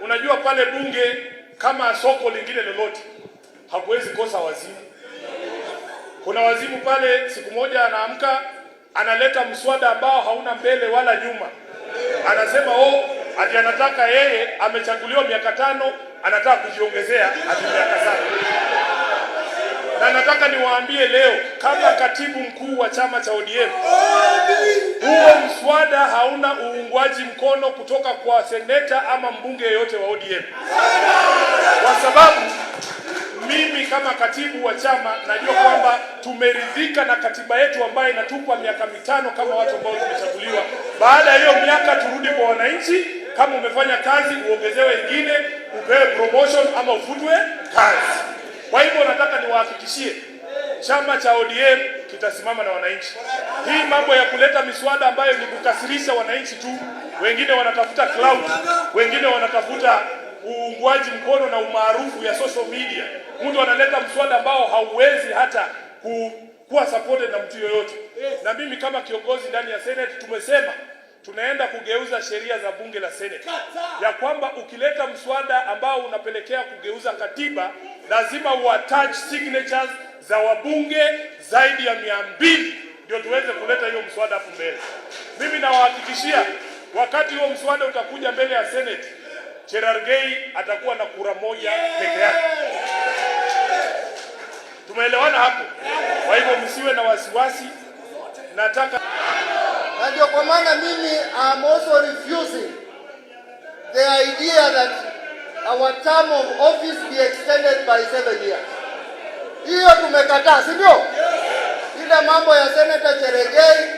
Unajua pale bunge kama soko lingine lolote hakuwezi kosa wazimu. Kuna wazimu pale, siku moja anaamka analeta mswada ambao hauna mbele wala nyuma. Anasema ati anataka yeye amechaguliwa miaka 5, anataka kujiongezea ati miaka 7. Na nataka niwaambie leo kama katibu mkuu wa chama cha ODM, huo mswada hauna uungwaji mkono kutoka kwa seneta ama mbunge yeyote wa ODM. Kwa sababu mimi kama katibu wa chama najua kwamba tumeridhika na katiba yetu ambayo inatupa miaka 5 kama watu ambao tumechaguliwa. Baada ya hiyo miaka turudi kwa wananchi, kama umefanya kazi uongezewe ingine, upewe promotion ama ufutwe kazi. Kwa hivyo nataka niwahakikishie chama cha ODM kitasimama na wananchi. Hii mambo ya kuleta miswada ambayo ni kukasirisha wananchi tu, wengine wanatafuta clout, wengine wanatafuta uungwaji mkono na umaarufu ya social media. Mtu analeta mswada ambao hauwezi hata kuwa supported na mtu yoyote. Na mimi kama kiongozi ndani ya Senate tumesema tunaenda kugeuza sheria za bunge la Senate, ya kwamba ukileta mswada ambao unapelekea kugeuza katiba lazima uattach signatures za wabunge zaidi ya 200 ndio tuweze kuleta hiyo mswada hapo mbele. Mimi nawahakikishia wakati huo mswada utakuja mbele ya Senate, Cherargei atakuwa na kura moja peke yake. Tumeelewana hapo? Kwa hivyo msiwe na wasiwasi. Nataka na ndio kwa maana mimi am also refusing the idea that our term of office be extended by 7 years. Hiyo tumekataa, si ndio? Ile mambo ya Senator Cherargei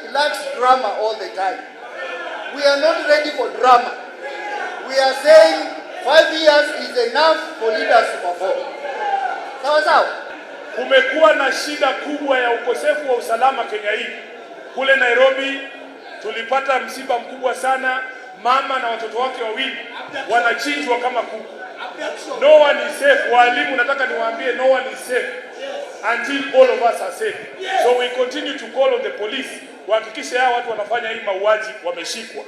likes drama all the time. We are not ready for drama. We are saying 5 years is enough for leaders to perform. Sawa sawa? Kumekuwa na shida kubwa ya ukosefu wa usalama Kenya hii. Kule Nairobi tulipata msiba mkubwa sana, mama na watoto wake wawili wanachinjwa kama kuku. No one is safe. Walimu nataka niwaambie no one is safe until all of us are safe. So we continue to call on the police kuhakikisha hao watu wanafanya hii mauaji wameshikwa.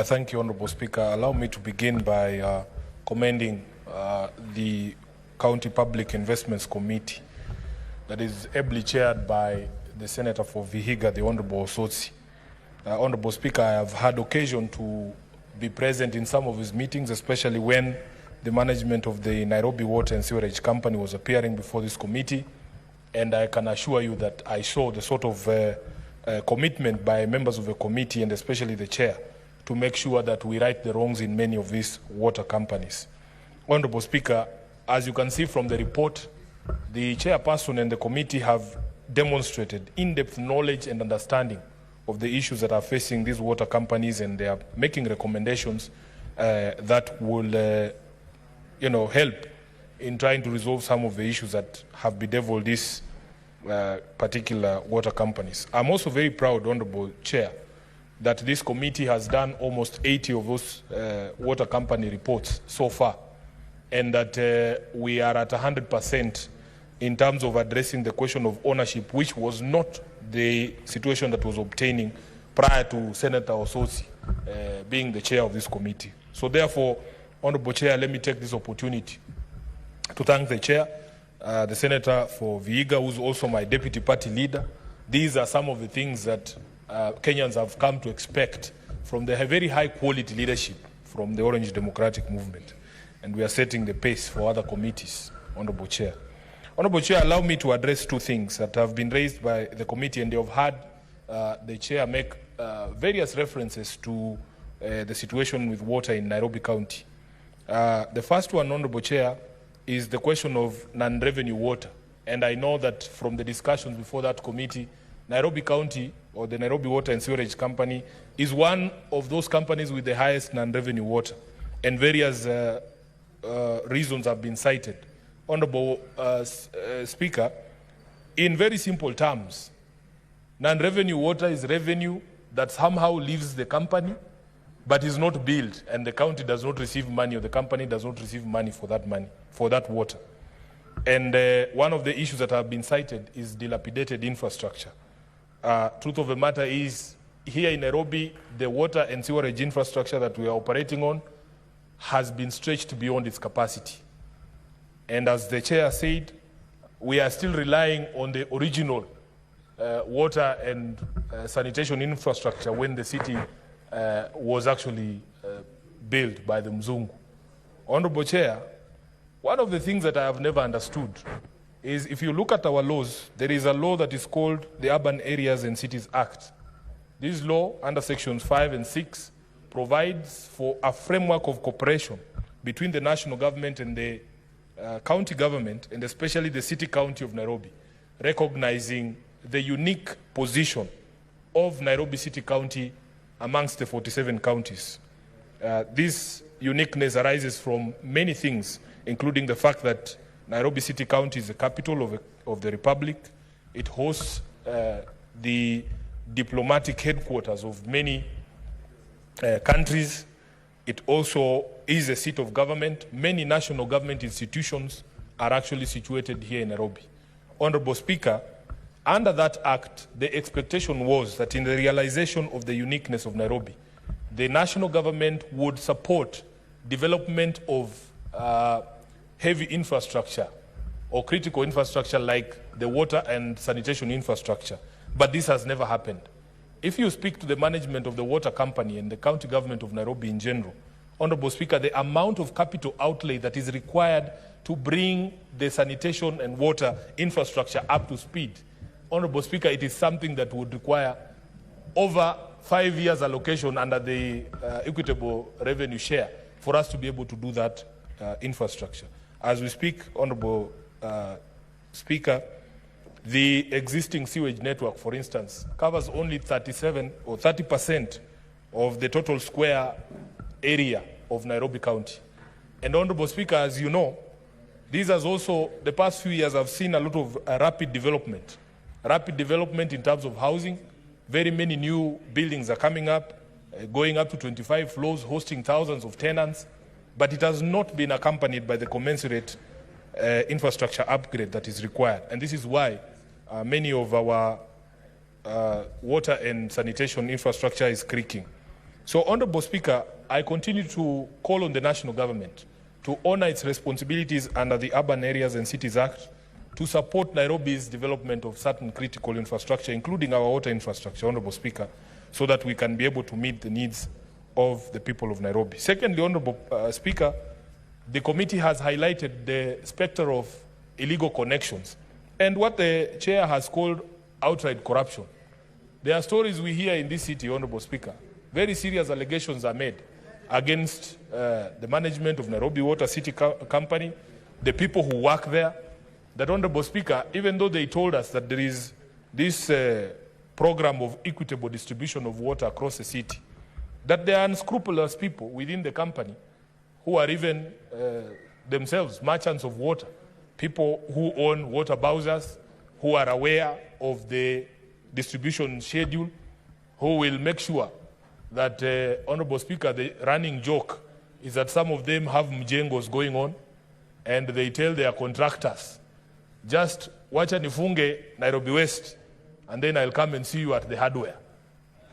Thank you, Honorable Speaker. Allow me to begin by commending the County Public Investments Committee that is ably chaired by the Senator for Vihiga, the Honorable Osotsi. Honorable Speaker, I have had occasion to be present in some of his meetings, especially when the management of the Nairobi Water and Sewerage Company was appearing before this committee, and I can assure you that I saw the sort of commitment by members of the committee and especially the chair to make sure that we right the wrongs in many of these water companies. Honorable Speaker, as you can see from the report, the chairperson and the committee have demonstrated in-depth knowledge and understanding of the issues that are facing these water companies, and they are making recommendations that will help in trying to resolve some of the issues that have bedeviled these particular water companies. I'm also very proud, Honorable Chair, that this committee has done almost 80 of those water company reports so far, and that we are at 100% in terms of addressing the question of ownership, which was not the situation that was obtaining prior to Senator Osotsi being the chair of this committee. So therefore, Honorable Chair, let me take this opportunity to thank the chair, the Senator for Vihiga, who's also my deputy party leader, these are some of the things that Kenyans have come to expect from the very high quality leadership from the Orange Democratic Movement. And we are setting the pace for other committees, Honorable Chair. Honorable Chair, allow me to address two things that have been raised by the committee, and you have heard the Chair make various references to the situation with water in Nairobi County. The first one, Honorable Chair, is the question of non-revenue water. And I know that from the discussions before that committee, Nairobi County, or the Nairobi Water and Sewerage Company, is one of those companies with the highest non-revenue water. And various reasons have been cited. Honorable Speaker, in very simple terms, non-revenue water is revenue that somehow leaves the company but is not billed, and the county does not receive money, or the company does not receive money, for that water. And one of the issues that have been cited is dilapidated infrastructure. Truth of the matter is, here in Nairobi, the water and sewerage infrastructure that we are operating on has been stretched beyond its capacity. And as the Chair said, we are still relying on the original water and sanitation infrastructure when the city was actually built by the Mzungu. Honorable Chair, one of the things that I have never understood is, if you look at our laws, there is a law that is called the Urban Areas and Cities Act. This law, under sections 5 and 6, provides for a framework of cooperation between the national government and the county government, and especially the city county of Nairobi, recognizing the unique position of Nairobi City County amongst the 47 counties. This uniqueness arises from many things, including the fact that Nairobi City County is the capital of the Republic. It hosts the diplomatic headquarters of many countries. It also is a seat of government. Many national government institutions are actually situated here in Nairobi. Honorable Speaker, under that act, the expectation was that in the realization of the uniqueness of Nairobi, the national government would support development of heavy infrastructure or critical infrastructure like the water and sanitation infrastructure. But this has never happened. If you speak to the management of the water company and the county government of Nairobi in general, Honorable Speaker, the amount of capital outlay that is required to bring the sanitation and water infrastructure up to speed, Honorable Speaker, it is something that would require over 5 years allocation under the equitable revenue share for us to be able to do that infrastructure. As we speak, Honorable Speaker, the existing sewage network, for instance, covers only 37 or 30% of the total square area of Nairobi County. And Honorable Speaker, as you know, these has also, the past few years, I've seen a lot of rapid development in terms of housing. Very many new buildings are coming up, going up to 25 floors, hosting thousands of tenants, but it has not been accompanied by the commensurate infrastructure upgrade that is required. And this is why many of our water and sanitation infrastructure is creaking. So, Honorable Speaker, I continue to call on the national government to honor its responsibilities under the Urban Areas and Cities Act to support Nairobi's development of certain critical infrastructure, including our water infrastructure, Honorable Speaker, so that we can be able to meet the needs of the people of Nairobi. Secondly, Honorable Speaker, the committee has highlighted the specter of illegal connections and what the Chair has called outright corruption. There are stories we hear in this city, Honorable Speaker. Very serious allegations are made against the management of Nairobi Water City Company, the people who work there, that, Honorable Speaker, even though they told us that there is this program of equitable distribution of water across the city, that there are unscrupulous people within the company who are even themselves merchants of water, people who own water bowsers, who are aware of the distribution schedule, who will make sure that, Honorable Speaker, the running joke is that some of them have mjengos going on and they tell their contractors, just wacha nifunge Nairobi West and then I'll come and see you at the hardware,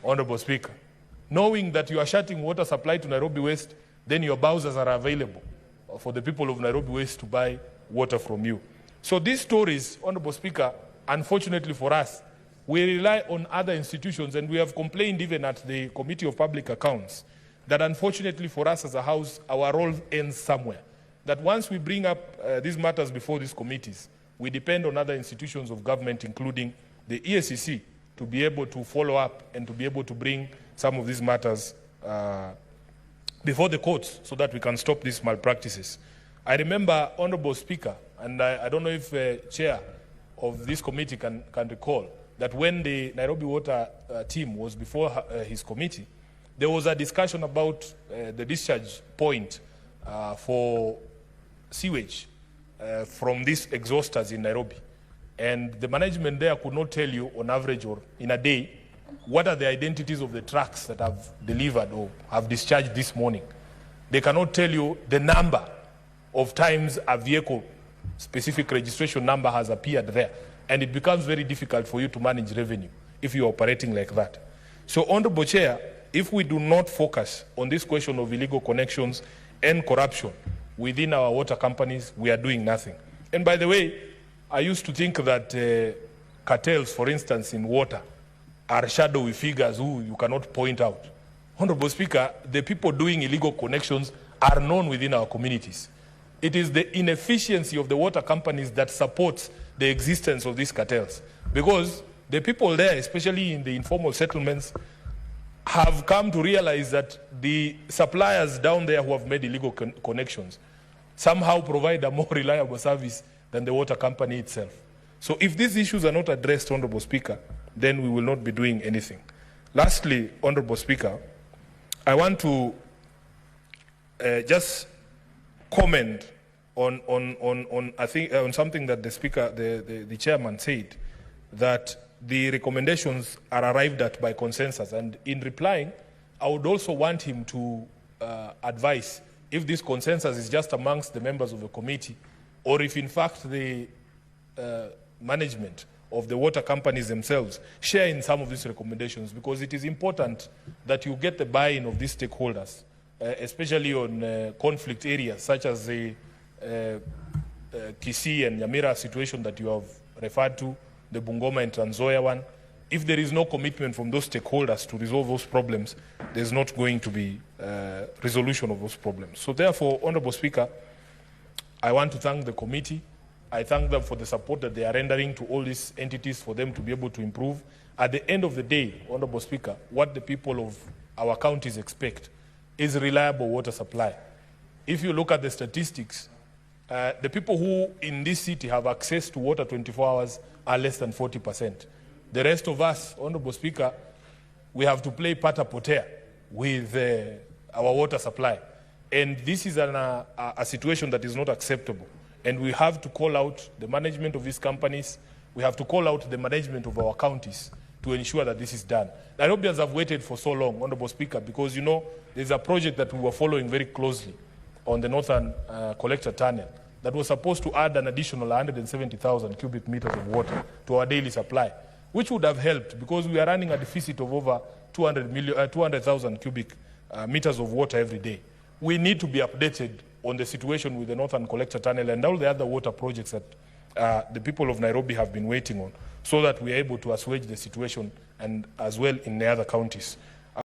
Honorable Speaker. Knowing that you are shutting water supply to Nairobi West, then your bowsers are available for the people of Nairobi West to buy water from you. So these stories, Honorable Speaker, unfortunately for us, we rely on other institutions, and we have complained even at the Committee of Public Accounts that unfortunately for us as a House, our role ends somewhere. That once we bring up these matters before these committees, we depend on other institutions of government, including the EACC, to be able to follow up and to be able to bring some of these matters before the courts so that we can stop these malpractices. I remember, Honorable Speaker, and I don't know if Chair of this committee can recall, that when the Nairobi Water team was before his committee, there was a discussion about the discharge point for sewage from these exhausters in Nairobi. And the management there could not tell you on average or in a day what are the identities of the trucks that have delivered or have discharged this morning. They cannot tell you the number of times a vehicle specific registration number has appeared there. And it becomes very difficult for you to manage revenue if you're operating like that. So, Honorable Chair, if we do not focus on this question of illegal connections and corruption within our water companies, we are doing nothing. And by the way, I used to think that cartels, for instance, in water, are shadowy figures who you cannot point out. Honorable Speaker, the people doing illegal connections are known within our communities. It is the inefficiency of the water companies that supports the existence of these cartels. Because the people there, especially in the informal settlements, have come to realize that the suppliers down there who have made illegal connections somehow provide a more reliable service than the water company itself. So if these issues are not addressed, Honorable Speaker, then we will not be doing anything. Lastly, Honorable Speaker, I want to just comment on something that the Speaker, the Chairman said, that the recommendations are arrived at by consensus. And in replying, I would also want him to advise if this consensus is just amongst the members of the committee, or if in fact the management of the water companies themselves share in some of these recommendations, because it is important that you get the buy-in of these stakeholders, especially on conflict areas such as the Kisii and Nyamira situation that you have referred to, the Bungoma and Trans Nzoia one. If there is no commitment from those stakeholders to resolve those problems, there's not going to be resolution of those problems. So therefore, Honorable Speaker, I want to thank the committee. I thank them for the support that they are rendering to all these entities for them to be able to improve. At the end of the day, Honorable Speaker, what the people of our counties expect is reliable water supply. If you look at the statistics, the people who in this city have access to water 24 hours are less than 40%. The rest of us, Honorable Speaker, we have to play pata potea with our water supply. And this is a situation that is not acceptable. And we have to call out the management of these companies. We have to call out the management of our counties to ensure that this is done. Nairobians have waited for so long, Honorable Speaker, because, you know, there's a project that we were following very closely on the Northern Collector Tunnel that was supposed to add an additional 170,000 cubic meters of water to our daily supply, which would have helped because we are running a deficit of over 200,000 cubic meters of water every day. We need to be updated on the situation with the Northern Collector Tunnel and all the other water projects that the people of Nairobi have been waiting on, so that we are able to assuage the situation and as well in the other counties.